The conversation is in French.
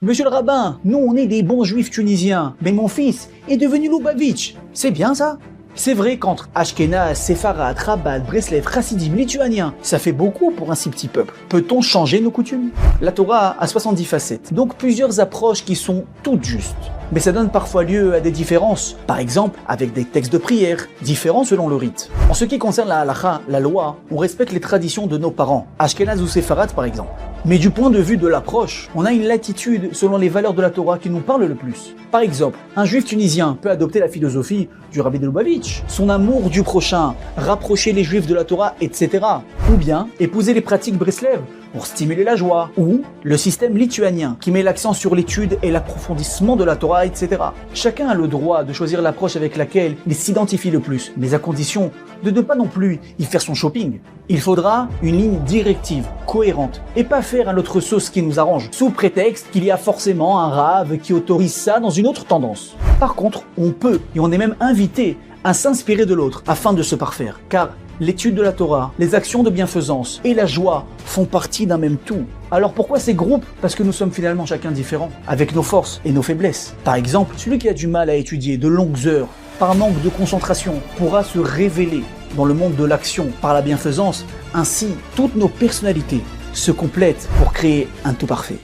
Monsieur le rabbin, nous on est des bons juifs tunisiens, mais mon fils est devenu Lubavitch. C'est bien ça? C'est vrai qu'entre Ashkenaz, Séfarad, Rabat, Breslev, Chassidim, Lituaniens, ça fait beaucoup pour un si petit peuple. Peut-on changer nos coutumes? La Torah a 70 facettes, donc plusieurs approches qui sont toutes justes. Mais ça donne parfois lieu à des différences, par exemple avec des textes de prière, différents selon le rite. En ce qui concerne la halakha, la loi, on respecte les traditions de nos parents, Ashkenaz ou Séfarad par exemple. Mais du point de vue de l'approche, on a une latitude selon les valeurs de la Torah qui nous parlent le plus. Par exemple, un juif tunisien peut adopter la philosophie du Rabbi de Lubavitch, son amour du prochain, rapprocher les juifs de la Torah, etc. Ou bien épouser les pratiques Breslev pour stimuler la joie, ou le système lituanien qui met l'accent sur l'étude et l'approfondissement de la Torah, etc. Chacun a le droit de choisir l'approche avec laquelle il s'identifie le plus, mais à condition de ne pas non plus y faire son shopping. Il faudra une ligne directive, cohérente, et pas faire un autre sauce qui nous arrange, sous prétexte qu'il y a forcément un rave qui autorise ça dans une autre tendance. Par contre, on peut, et on est même invité, à s'inspirer de l'autre afin de se parfaire, car l'étude de la Torah, les actions de bienfaisance et la joie font partie d'un même tout. Alors pourquoi ces groupes? Parce que nous sommes finalement chacun différents, avec nos forces et nos faiblesses. Par exemple, celui qui a du mal à étudier de longues heures, par manque de concentration, pourra se révéler dans le monde de l'action par la bienfaisance. Ainsi, toutes nos personnalités se complètent pour créer un tout parfait.